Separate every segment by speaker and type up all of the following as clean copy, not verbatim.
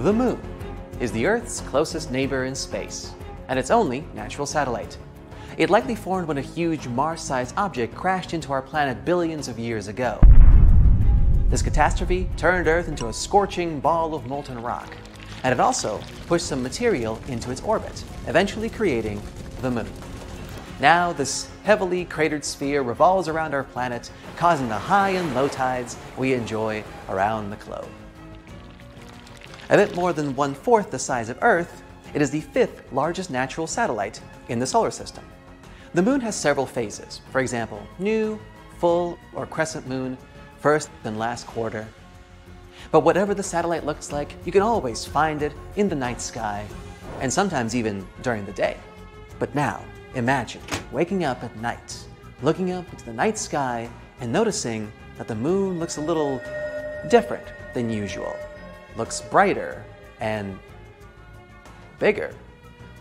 Speaker 1: The Moon is the Earth's closest neighbor in space, and its only natural satellite. It likely formed when a huge Mars-sized object crashed into our planet billions of years ago. This catastrophe turned Earth into a scorching ball of molten rock, and it also pushed some material into its orbit, eventually creating the Moon. Now, this heavily cratered sphere revolves around our planet, causing the high and low tides we enjoy around the globe. A bit more than 1/4 the size of Earth, it is the 5th largest natural satellite in the solar system. The Moon has several phases, for example, new, full, or crescent moon, first and last quarter. But whatever the satellite looks like, you can always find it in the night sky, and sometimes even during the day. But now, imagine waking up at night, looking up into the night sky, and noticing that the Moon looks a little different than usual. Looks brighter and bigger.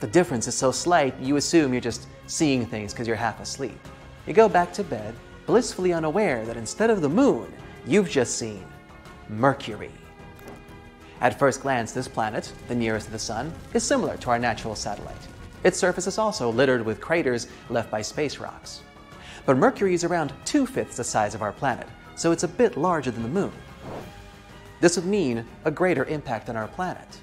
Speaker 1: The difference is so slight, you assume you're just seeing things because you're half asleep. You go back to bed, blissfully unaware that instead of the Moon, you've just seen Mercury. At first glance, this planet, the nearest to the Sun, is similar to our natural satellite. Its surface is also littered with craters left by space rocks. But Mercury is around 2/5 the size of our planet, so it's a bit larger than the Moon. This would mean a greater impact on our planet.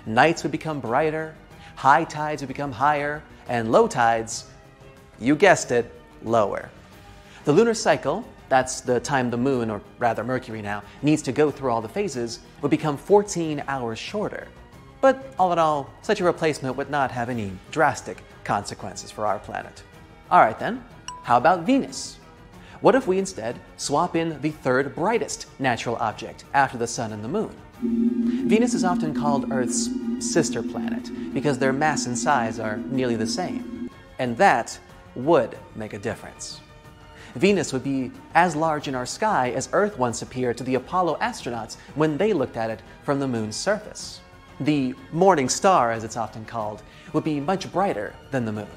Speaker 1: Nights would become brighter, high tides would become higher, and low tides, you guessed it, lower. The lunar cycle, that's the time the Moon, or rather Mercury now, needs to go through all the phases, would become 14 hours shorter. But all in all, such a replacement would not have any drastic consequences for our planet. Alright then, how about Venus? What if we instead swap in the 3rd brightest natural object after the Sun and the Moon? Venus is often called Earth's sister planet because their mass and size are nearly the same, and that would make a difference. Venus would be as large in our sky as Earth once appeared to the Apollo astronauts when they looked at it from the Moon's surface. The morning star, as it's often called, would be much brighter than the Moon.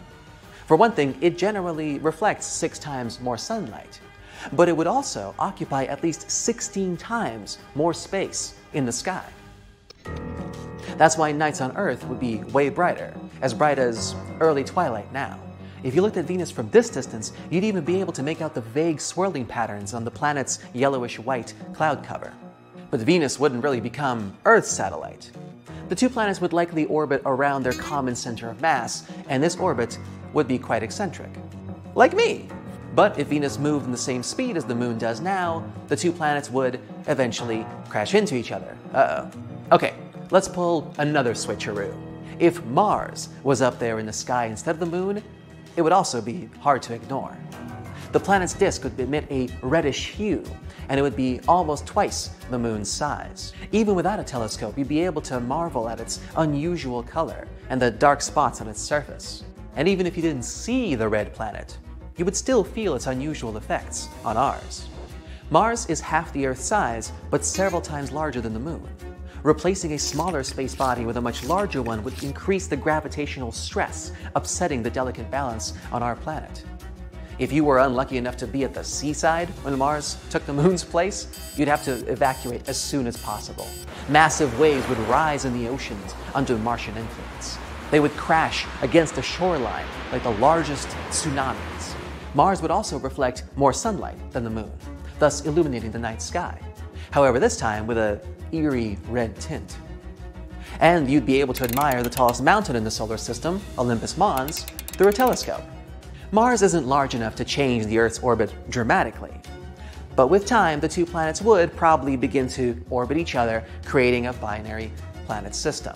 Speaker 1: For one thing, it generally reflects 6 times more sunlight, but it would also occupy at least 16 times more space in the sky. That's why nights on Earth would be way brighter, as bright as early twilight now. If you looked at Venus from this distance, you'd even be able to make out the vague swirling patterns on the planet's yellowish-white cloud cover. But Venus wouldn't really become Earth's satellite. The two planets would likely orbit around their common center of mass, and this orbit would be quite eccentric. Like me! But if Venus moved in the same speed as the Moon does now, the two planets would eventually crash into each other. Uh-oh. Okay, let's pull another switcheroo. If Mars was up there in the sky instead of the Moon, it would also be hard to ignore. The planet's disk would emit a reddish hue, and it would be almost twice the Moon's size. Even without a telescope, you'd be able to marvel at its unusual color and the dark spots on its surface. And even if you didn't see the red planet, you would still feel its unusual effects on ours. Mars is half the Earth's size, but several times larger than the Moon. Replacing a smaller space body with a much larger one would increase the gravitational stress, upsetting the delicate balance on our planet. If you were unlucky enough to be at the seaside when Mars took the Moon's place, you'd have to evacuate as soon as possible. Massive waves would rise in the oceans under Martian influence. They would crash against the shoreline like the largest tsunamis. Mars would also reflect more sunlight than the Moon, thus illuminating the night sky. However, this time with an eerie red tint. And you'd be able to admire the tallest mountain in the solar system, Olympus Mons, through a telescope. Mars isn't large enough to change the Earth's orbit dramatically. But with time, the two planets would probably begin to orbit each other, creating a binary planet system.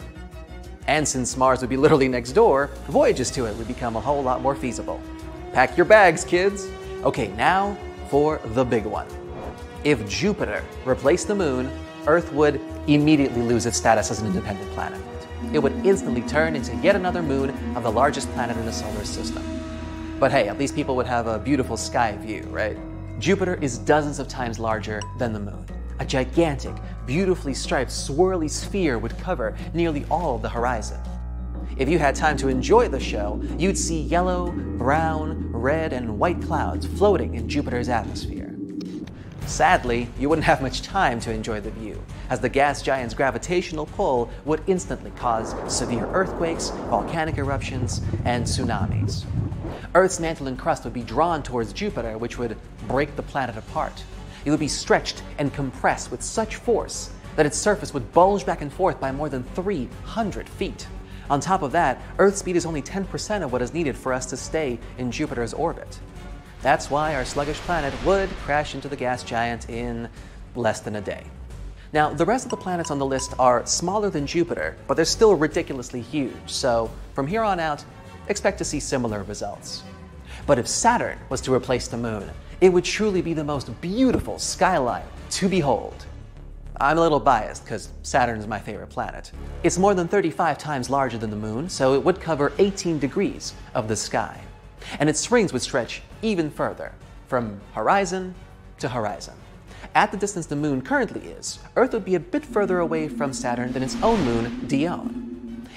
Speaker 1: And since Mars would be literally next door, voyages to it would become a whole lot more feasible. Pack your bags, kids! Okay, now for the big one. If Jupiter replaced the Moon, Earth would immediately lose its status as an independent planet. It would instantly turn into yet another moon of the largest planet in the solar system. But hey, at least people would have a beautiful sky view, right? Jupiter is dozens of times larger than the Moon. A gigantic, beautifully striped, swirly sphere would cover nearly all of the horizon. If you had time to enjoy the show, you'd see yellow, brown, red, and white clouds floating in Jupiter's atmosphere. Sadly, you wouldn't have much time to enjoy the view, as the gas giant's gravitational pull would instantly cause severe earthquakes, volcanic eruptions, and tsunamis. Earth's mantle and crust would be drawn towards Jupiter, which would break the planet apart. It would be stretched and compressed with such force that its surface would bulge back and forth by more than 300 feet. On top of that, Earth's speed is only 10% of what is needed for us to stay in Jupiter's orbit. That's why our sluggish planet would crash into the gas giant in less than a day. Now, the rest of the planets on the list are smaller than Jupiter, but they're still ridiculously huge, so from here on out, expect to see similar results. But if Saturn was to replace the Moon, it would truly be the most beautiful skyline to behold. I'm a little biased because Saturn is my favorite planet. It's more than 35 times larger than the Moon, so it would cover 18 degrees of the sky. And its rings would stretch even further, from horizon to horizon. At the distance the Moon currently is, Earth would be a bit further away from Saturn than its own moon, Dione.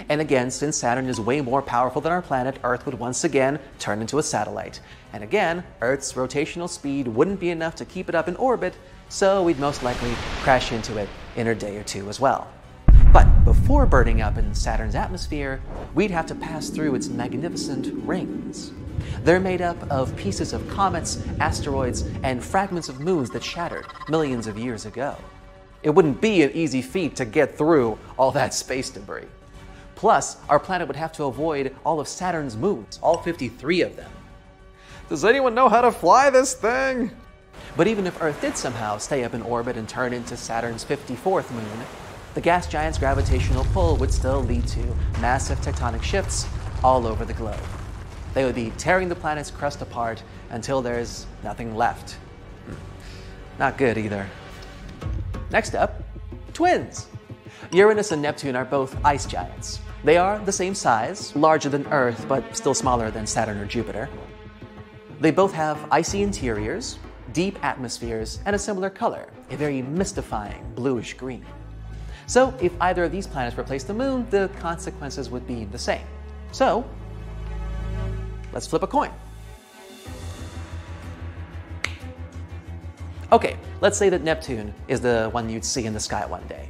Speaker 1: And again, since Saturn is way more powerful than our planet, Earth would once again turn into a satellite. And again, Earth's rotational speed wouldn't be enough to keep it up in orbit, so we'd most likely crash into it in a day or two as well. But before burning up in Saturn's atmosphere, we'd have to pass through its magnificent rings. They're made up of pieces of comets, asteroids, and fragments of moons that shattered millions of years ago. It wouldn't be an easy feat to get through all that space debris. Plus, our planet would have to avoid all of Saturn's moons, all 53 of them. Does anyone know how to fly this thing? But even if Earth did somehow stay up in orbit and turn into Saturn's 54th moon, the gas giant's gravitational pull would still lead to massive tectonic shifts all over the globe. They would be tearing the planet's crust apart until there's nothing left. Not good either. Next up, twins. Uranus and Neptune are both ice giants. They are the same size, larger than Earth, but still smaller than Saturn or Jupiter. They both have icy interiors, deep atmospheres, and a similar color, a very mystifying bluish green. So if either of these planets replaced the Moon, the consequences would be the same. So let's flip a coin. Okay, let's say that Neptune is the one you'd see in the sky one day.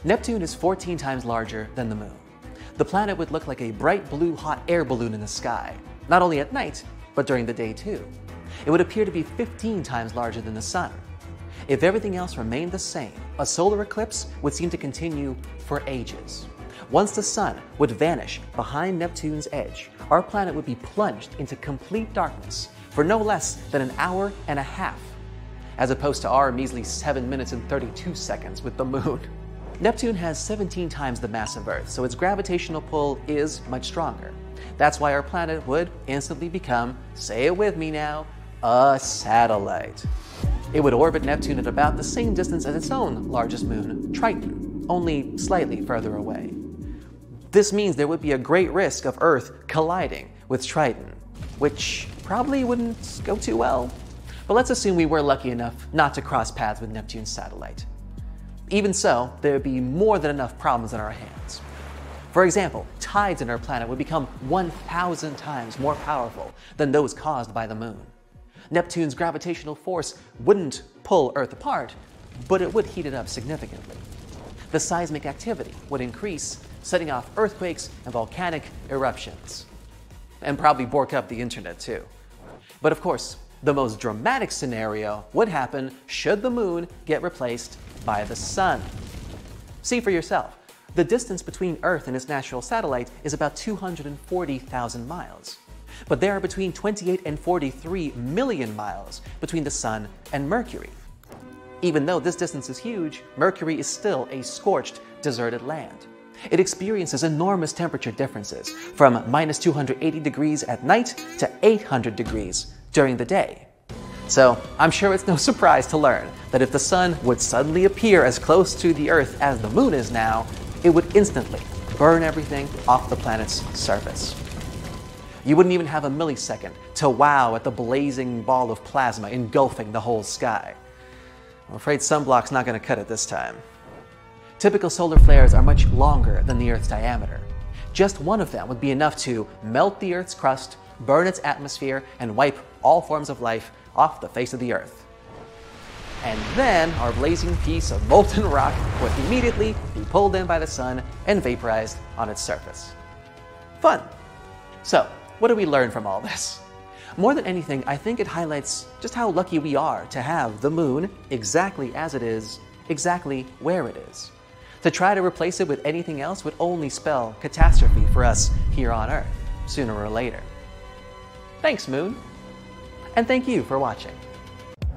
Speaker 1: Neptune is 14 times larger than the Moon. The planet would look like a bright blue hot air balloon in the sky, not only at night, but during the day too. It would appear to be 15 times larger than the Sun. If everything else remained the same, a solar eclipse would seem to continue for ages. Once the Sun would vanish behind Neptune's edge, our planet would be plunged into complete darkness for no less than an hour and a half, as opposed to our measly 7 minutes and 32 seconds with the Moon. Neptune has 17 times the mass of Earth, so its gravitational pull is much stronger. That's why our planet would instantly become, say it with me now, a satellite. It would orbit Neptune at about the same distance as its own largest moon, Triton, only slightly further away. This means there would be a great risk of Earth colliding with Triton, which probably wouldn't go too well. But let's assume we were lucky enough not to cross paths with Neptune's satellite. Even so, there would be more than enough problems on our hands. For example, tides in our planet would become 1,000 times more powerful than those caused by the Moon. Neptune's gravitational force wouldn't pull Earth apart, but it would heat it up significantly. The seismic activity would increase, setting off earthquakes and volcanic eruptions. And probably bork up the internet too. But of course, the most dramatic scenario would happen should the Moon get replaced by the Sun. See for yourself. The distance between Earth and its natural satellite is about 240,000 miles. But there are between 28 and 43 million miles between the Sun and Mercury. Even though this distance is huge, Mercury is still a scorched, deserted land. It experiences enormous temperature differences, from minus 280 degrees at night to 800 degrees during the day. So I'm sure it's no surprise to learn that if the Sun would suddenly appear as close to the Earth as the Moon is now, it would instantly burn everything off the planet's surface. You wouldn't even have a millisecond to wow at the blazing ball of plasma engulfing the whole sky. I'm afraid sunblock's not going to cut it this time. Typical solar flares are much longer than the Earth's diameter. Just one of them would be enough to melt the Earth's crust, burn its atmosphere, and wipe all forms of life off the face of the Earth. and then our blazing piece of molten rock would immediately be pulled in by the sun and vaporized on its surface. Fun! So, what do we learn from all this? More than anything, I think it highlights just how lucky we are to have the moon exactly as it is, exactly where it is. To try to replace it with anything else would only spell catastrophe for us here on Earth, sooner or later. Thanks, Moon. And thank you for watching.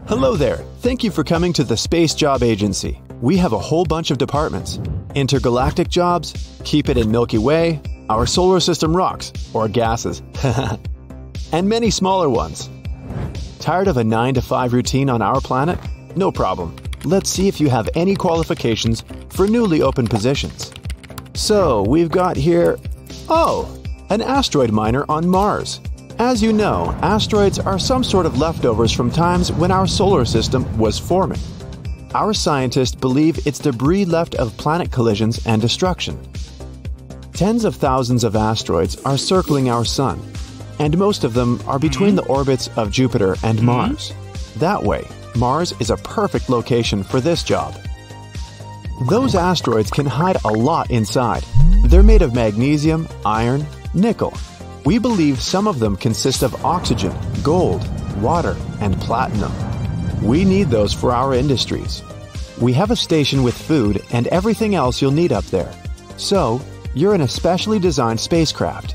Speaker 2: Hello there. Thank you for coming to the Space Job Agency. We have a whole bunch of departments. Intergalactic jobs, keep it in Milky Way, our solar system rocks, or gases, and many smaller ones. Tired of a 9-to-5 routine on our planet? No problem. Let's see if you have any qualifications for newly open positions. So, we've got here... Oh! An asteroid miner on Mars. As you know, asteroids are some sort of leftovers from times when our solar system was forming. Our scientists believe it's debris left of planet collisions and destruction. Tens of thousands of asteroids are circling our Sun, and most of them are between the orbits of Jupiter and Mars. That way, Mars is a perfect location for this job. Those asteroids can hide a lot inside. They're made of magnesium, iron, nickel. We believe some of them consist of oxygen, gold, water, and platinum. We need those for our industries. We have a station with food and everything else you'll need up there. So, you're in a specially designed spacecraft.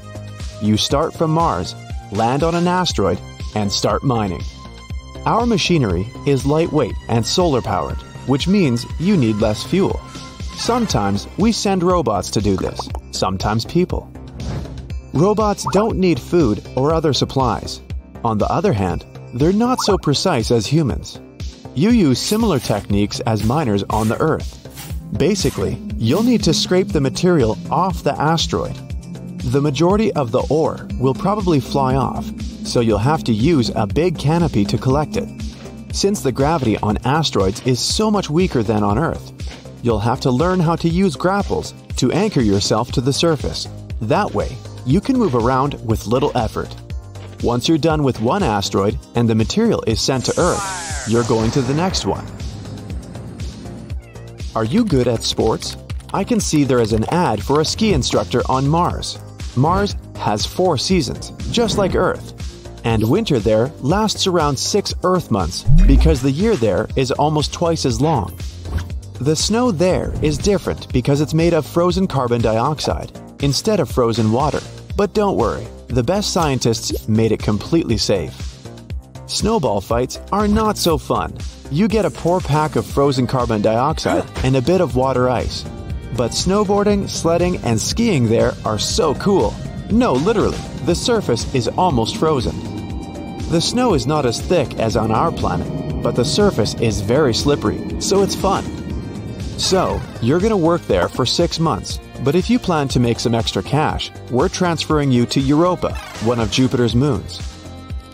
Speaker 2: You start from Mars, land on an asteroid, and start mining. Our machinery is lightweight and solar-powered, which means you need less fuel. Sometimes we send robots to do this, sometimes people. Robots don't need food or other supplies. On the other hand, they're not so precise as humans. You use similar techniques as miners on the Earth. Basically, you'll need to scrape the material off the asteroid. The majority of the ore will probably fly off, so you'll have to use a big canopy to collect it. Since the gravity on asteroids is so much weaker than on Earth, you'll have to learn how to use grapples to anchor yourself to the surface. That way, you can move around with little effort. Once you're done with one asteroid and the material is sent to Earth, you're going to the next one. Are you good at sports? I can see there is an ad for a ski instructor on Mars. Mars has 4 seasons, just like Earth. And winter there lasts around 6 Earth months because the year there is almost twice as long. The snow there is different because it's made of frozen carbon dioxide instead of frozen water. But don't worry, the best scientists made it completely safe. Snowball fights are not so fun. You get a poor pack of frozen carbon dioxide and a bit of water ice. But snowboarding, sledding, and skiing there are so cool. No, literally, the surface is almost frozen. The snow is not as thick as on our planet, but the surface is very slippery, so it's fun. So, you're gonna work there for 6 months, but if you plan to make some extra cash, we're transferring you to Europa, one of Jupiter's moons.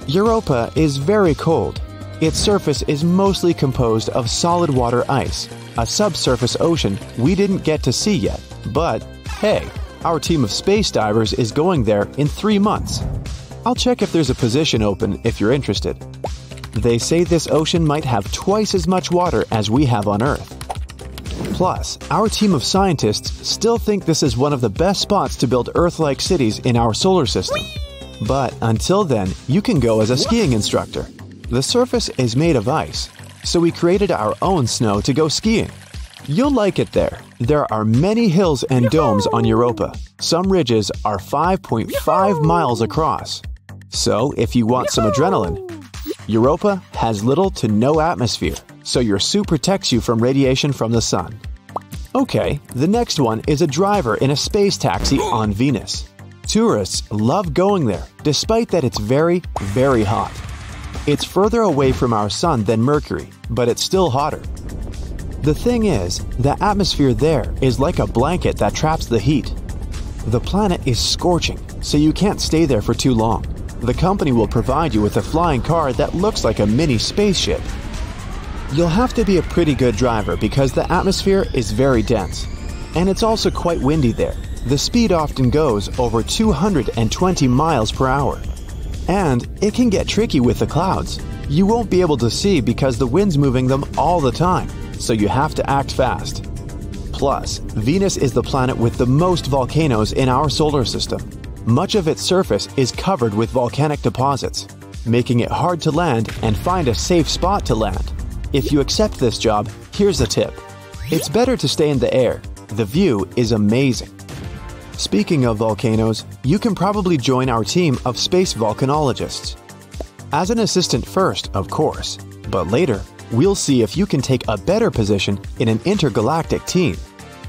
Speaker 2: Europa is very cold. Its surface is mostly composed of solid water ice, a subsurface ocean we didn't get to see yet. But, hey, our team of space divers is going there in 3 months. I'll check if there's a position open if you're interested. They say this ocean might have twice as much water as we have on Earth. Plus, our team of scientists still think this is one of the best spots to build Earth-like cities in our solar system. But until then, you can go as a skiing instructor. The surface is made of ice, so we created our own snow to go skiing. You'll like it there. There are many hills and domes on Europa. Some ridges are 5.5 miles across. So if you want some adrenaline, Europa has little to no atmosphere, so your suit protects you from radiation from the sun. Okay, the next one is a driver in a space taxi on Venus. Tourists love going there, despite that it's very, very hot. It's further away from our sun than Mercury, but it's still hotter. The thing is, the atmosphere there is like a blanket that traps the heat. The planet is scorching, so you can't stay there for too long. The company will provide you with a flying car that looks like a mini spaceship. You'll have to be a pretty good driver because the atmosphere is very dense. And it's also quite windy there. The speed often goes over 220 miles per hour. And it can get tricky with the clouds. You won't be able to see because the wind's moving them all the time, so you have to act fast. Plus, Venus is the planet with the most volcanoes in our solar system. Much of its surface is covered with volcanic deposits, making it hard to land and find a safe spot to land. If you accept this job, here's a tip. It's better to stay in the air. The view is amazing. Speaking of volcanoes, you can probably join our team of space volcanologists. As an assistant first, of course, but later, we'll see if you can take a better position in an intergalactic team.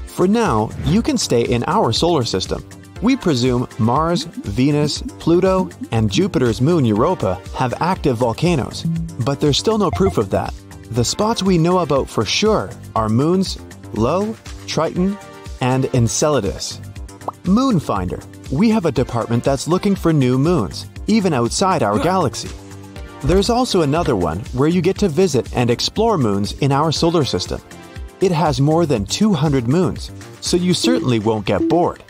Speaker 2: For now, you can stay in our solar system. We presume Mars, Venus, Pluto, and Jupiter's moon Europa have active volcanoes, but there's still no proof of that. The spots we know about for sure are moons Io, Triton, and Enceladus. Moon Finder. We have a department that's looking for new moons, even outside our galaxy. There's also another one where you get to visit and explore moons in our solar system. It has more than 200 moons, so you certainly won't get bored.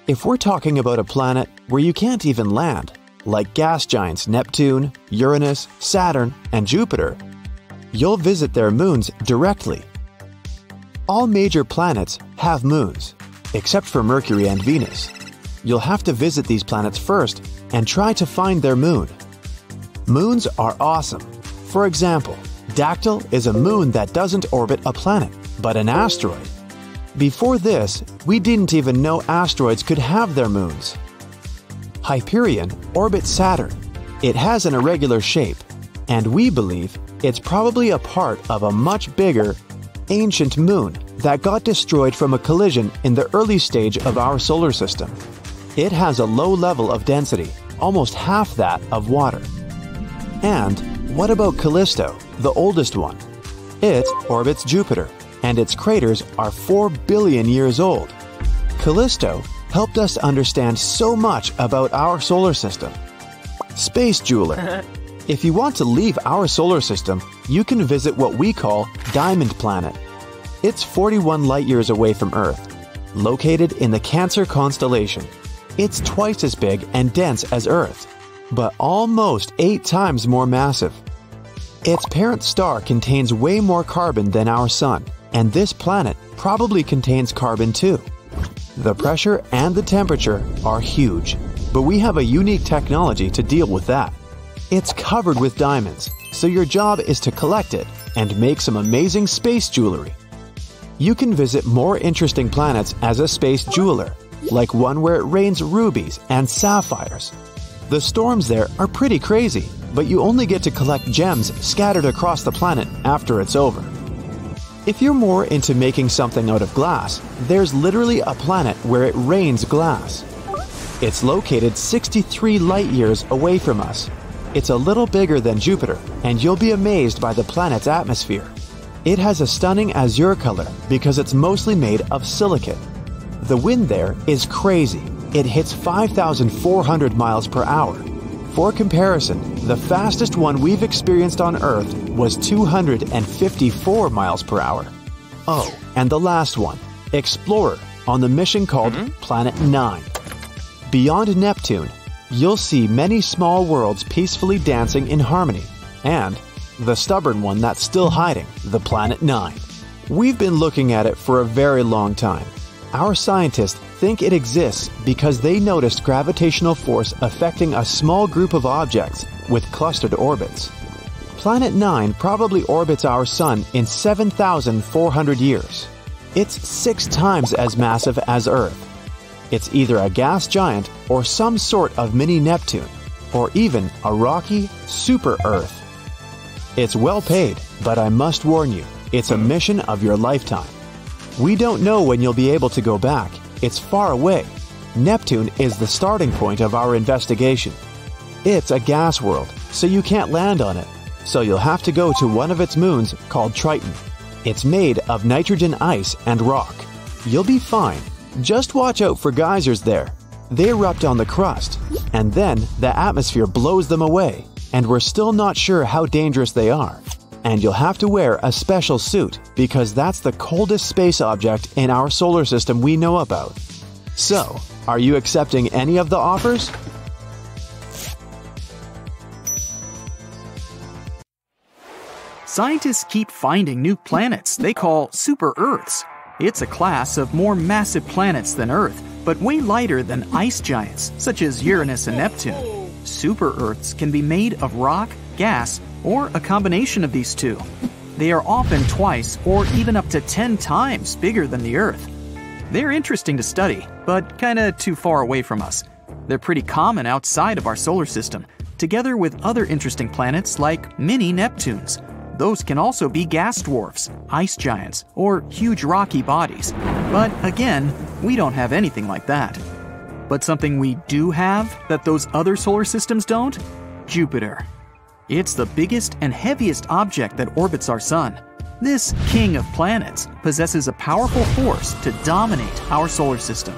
Speaker 2: If we're talking about a planet where you can't even land, like gas giants Neptune, Uranus, Saturn, and Jupiter, you'll visit their moons directly. All major planets have moons, except for Mercury and Venus. You'll have to visit these planets first and try to find their moon. Moons are awesome. For example, Dactyl is a moon that doesn't orbit a planet, but an asteroid. Before this, we didn't even know asteroids could have their moons. Hyperion orbits Saturn. It has an irregular shape, and we believe it's probably a part of a much bigger, ancient moon that got destroyed from a collision in the early stage of our solar system. It has a low level of density, almost half that of water. And what about Callisto, the oldest one? It orbits Jupiter, and its craters are 4 billion years old. Callisto helped us understand so much about our solar system. Space Jeweler. If you want to leave our solar system, you can visit what we call Diamond Planet. It's 41 light-years away from Earth, located in the Cancer constellation. It's twice as big and dense as Earth, but almost 8 times more massive. Its parent star contains way more carbon than our Sun, and this planet probably contains carbon too. The pressure and the temperature are huge, but we have a unique technology to deal with that. It's covered with diamonds, so your job is to collect it and make some amazing space jewelry. You can visit more interesting planets as a space jeweler, like one where it rains rubies and sapphires. The storms there are pretty crazy, but you only get to collect gems scattered across the planet after it's over. If you're more into making something out of glass, there's literally a planet where it rains glass. It's located 63 light-years away from us. It's a little bigger than Jupiter, and you'll be amazed by the planet's atmosphere. It has a stunning azure color because it's mostly made of silicate. The wind there is crazy. It hits 5,400 miles per hour. For comparison, the fastest one we've experienced on Earth was 254 miles per hour. Oh, and the last one, Explorer, on the mission called Planet 9. Beyond Neptune, you'll see many small worlds peacefully dancing in harmony, and the stubborn one that's still hiding, the Planet 9. We've been looking at it for a very long time. Our scientists think it exists because they noticed gravitational force affecting a small group of objects with clustered orbits. Planet 9 probably orbits our Sun in 7,400 years. It's 6 times as massive as Earth. It's either a gas giant or some sort of mini Neptune, or even a rocky super-Earth. It's well paid, but I must warn you, it's a mission of your lifetime. We don't know when you'll be able to go back. It's far away. Neptune is the starting point of our investigation. It's a gas world, so you can't land on it. So you'll have to go to one of its moons called Triton. It's made of nitrogen ice and rock. You'll be fine. Just watch out for geysers there. They erupt on the crust, and then the atmosphere blows them away, and we're still not sure how dangerous they are. And you'll have to wear a special suit because that's the coldest space object in our solar system we know about. So, are you accepting any of the offers?
Speaker 3: Scientists keep finding new planets they call super-Earths. It's a class of more massive planets than Earth, but way lighter than ice giants, such as Uranus and Neptune. Super-Earths can be made of rock, gas, or a combination of these two. They are often twice or even up to 10 times bigger than the Earth. They're interesting to study, but kinda too far away from us. They're pretty common outside of our solar system, together with other interesting planets like mini Neptunes. Those can also be gas dwarfs, ice giants, or huge rocky bodies. But again, we don't have anything like that. But something we do have that those other solar systems don't? Jupiter. It's the biggest and heaviest object that orbits our sun. This king of planets possesses a powerful force to dominate our solar system.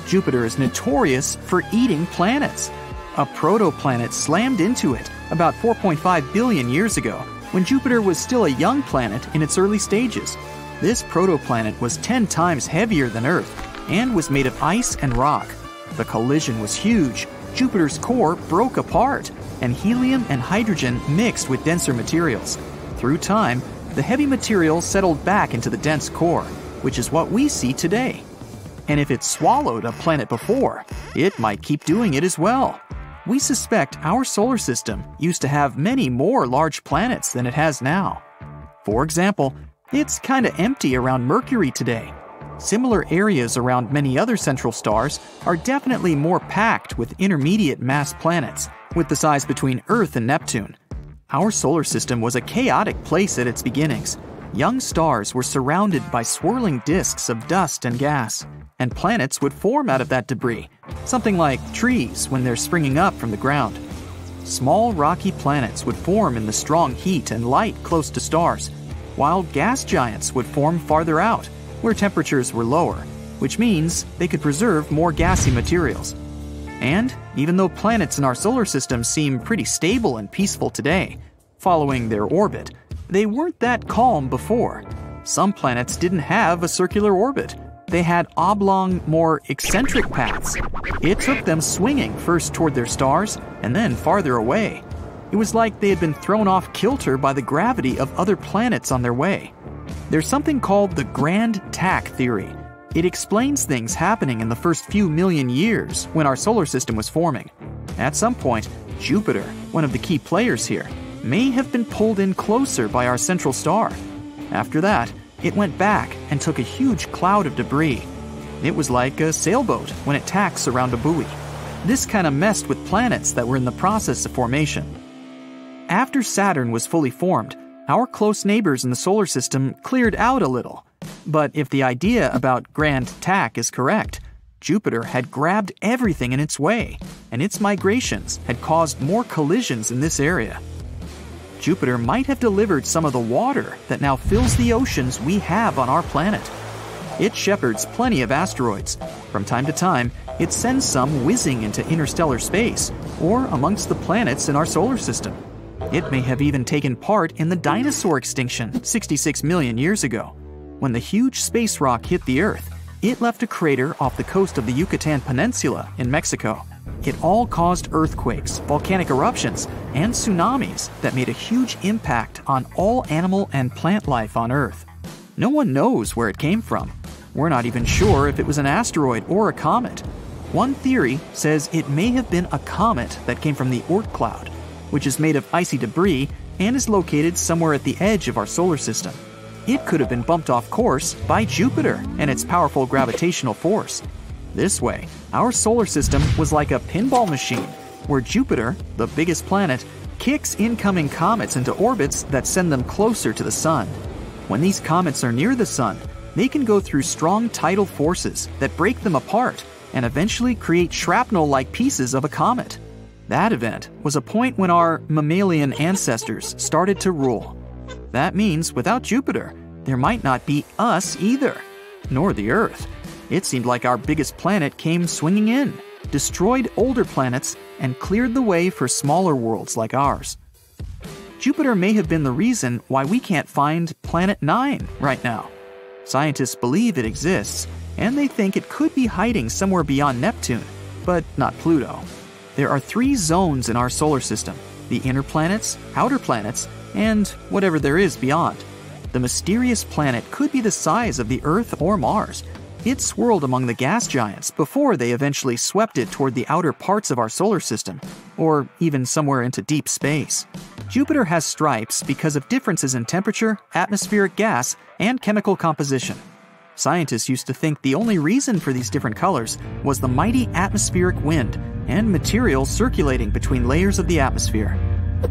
Speaker 3: Jupiter is notorious for eating planets. A protoplanet slammed into it about 4.5 billion years ago, when Jupiter was still a young planet in its early stages. This protoplanet was 10 times heavier than Earth and was made of ice and rock. The collision was huge. Jupiter's core broke apart, and helium and hydrogen mixed with denser materials. Through time, the heavy material settled back into the dense core, which is what we see today. And if it swallowed a planet before, it might keep doing it as well. We suspect our solar system used to have many more large planets than it has now. For example, it's kinda empty around Mercury today. Similar areas around many other central stars are definitely more packed with intermediate mass planets, with the size between Earth and Neptune. Our solar system was a chaotic place at its beginnings. Young stars were surrounded by swirling disks of dust and gas, and planets would form out of that debris, something like trees when they're springing up from the ground. Small rocky planets would form in the strong heat and light close to stars, while gas giants would form farther out, where temperatures were lower, which means they could preserve more gassy materials. And even though planets in our solar system seem pretty stable and peaceful today, following their orbit, they weren't that calm before. Some planets didn't have a circular orbit. They had oblong, more eccentric paths. It took them swinging first toward their stars and then farther away. It was like they had been thrown off kilter by the gravity of other planets on their way. There's something called the Grand Tack theory. It explains things happening in the first few million years when our solar system was forming. At some point, Jupiter, one of the key players here, may have been pulled in closer by our central star. After that, it went back and took a huge cloud of debris. It was like a sailboat when it tacks around a buoy. This kind of messed with planets that were in the process of formation. After Saturn was fully formed, our close neighbors in the solar system cleared out a little. But if the idea about Grand Tack is correct, Jupiter had grabbed everything in its way, and its migrations had caused more collisions in this area. Jupiter might have delivered some of the water that now fills the oceans we have on our planet. It shepherds plenty of asteroids. From time to time, it sends some whizzing into interstellar space, or amongst the planets in our solar system. It may have even taken part in the dinosaur extinction 66 million years ago. When the huge space rock hit the Earth, it left a crater off the coast of the Yucatan Peninsula in Mexico. It all caused earthquakes, volcanic eruptions, and tsunamis that made a huge impact on all animal and plant life on Earth. No one knows where it came from. We're not even sure if it was an asteroid or a comet. One theory says it may have been a comet that came from the Oort cloud, which is made of icy debris and is located somewhere at the edge of our solar system. It could have been bumped off course by Jupiter and its powerful gravitational force. This way, our solar system was like a pinball machine, where Jupiter, the biggest planet, kicks incoming comets into orbits that send them closer to the Sun. When these comets are near the Sun, they can go through strong tidal forces that break them apart and eventually create shrapnel-like pieces of a comet. That event was a point when our mammalian ancestors started to rule. That means without Jupiter, there might not be us either, nor the Earth. It seemed like our biggest planet came swinging in, destroyed older planets, and cleared the way for smaller worlds like ours. Jupiter may have been the reason why we can't find Planet 9 right now. Scientists believe it exists, and they think it could be hiding somewhere beyond Neptune, but not Pluto. There are 3 zones in our solar system: the inner planets, outer planets, and whatever there is beyond. The mysterious planet could be the size of the Earth or Mars. It swirled among the gas giants before they eventually swept it toward the outer parts of our solar system, or even somewhere into deep space. Jupiter has stripes because of differences in temperature, atmospheric gas, and chemical composition. Scientists used to think the only reason for these different colors was the mighty atmospheric wind and material circulating between layers of the atmosphere.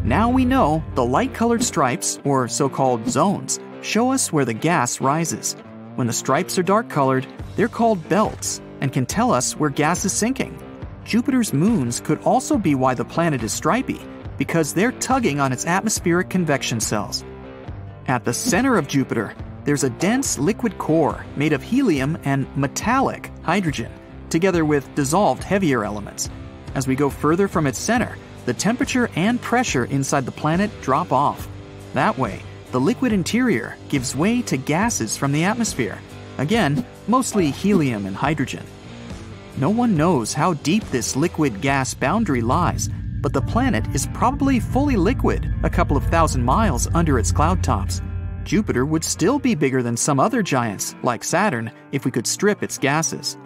Speaker 3: Now we know the light-colored stripes, or so-called zones, show us where the gas rises. When the stripes are dark-colored, they're called belts and can tell us where gas is sinking. Jupiter's moons could also be why the planet is stripy, because they're tugging on its atmospheric convection cells. At the center of Jupiter, there's a dense liquid core made of helium and metallic hydrogen, together with dissolved heavier elements. As we go further from its center, the temperature and pressure inside the planet drop off. That way, the liquid interior gives way to gases from the atmosphere. Again, mostly helium and hydrogen. No one knows how deep this liquid-gas boundary lies, but the planet is probably fully liquid a couple of thousand miles under its cloud tops. Jupiter would still be bigger than some other giants, like Saturn, if we could strip its gases.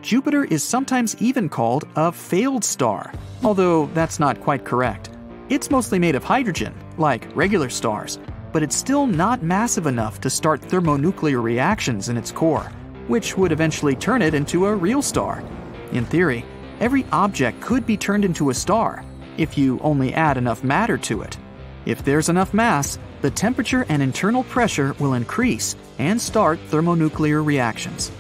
Speaker 3: Jupiter is sometimes even called a failed star, although that's not quite correct. It's mostly made of hydrogen, like regular stars, but it's still not massive enough to start thermonuclear reactions in its core, which would eventually turn it into a real star. In theory, every object could be turned into a star, if you only add enough matter to it. If there's enough mass, the temperature and internal pressure will increase and start thermonuclear reactions.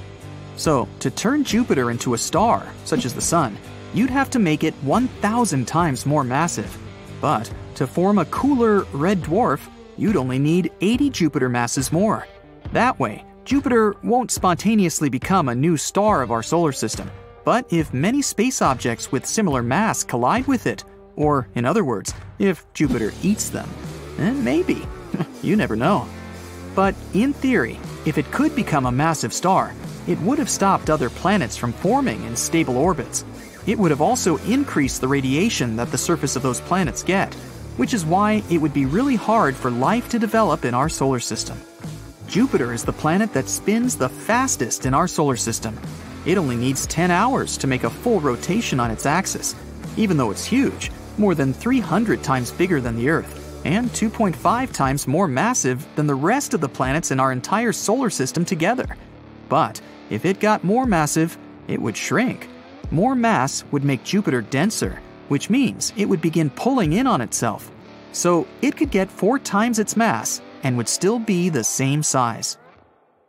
Speaker 3: So, to turn Jupiter into a star, such as the Sun, you'd have to make it 1,000 times more massive. But to form a cooler red dwarf, you'd only need 80 Jupiter masses more. That way, Jupiter won't spontaneously become a new star of our solar system. But if many space objects with similar mass collide with it, or in other words, if Jupiter eats them, then maybe. You never know. But in theory, if it could become a massive star, it would have stopped other planets from forming in stable orbits. It would have also increased the radiation that the surface of those planets get, which is why it would be really hard for life to develop in our solar system. Jupiter is the planet that spins the fastest in our solar system. It only needs 10 hours to make a full rotation on its axis, even though it's huge, more than 300 times bigger than the Earth, and 2.5 times more massive than the rest of the planets in our entire solar system together. But if it got more massive, it would shrink. More mass would make Jupiter denser, which means it would begin pulling in on itself. So it could get 4 times its mass and would still be the same size.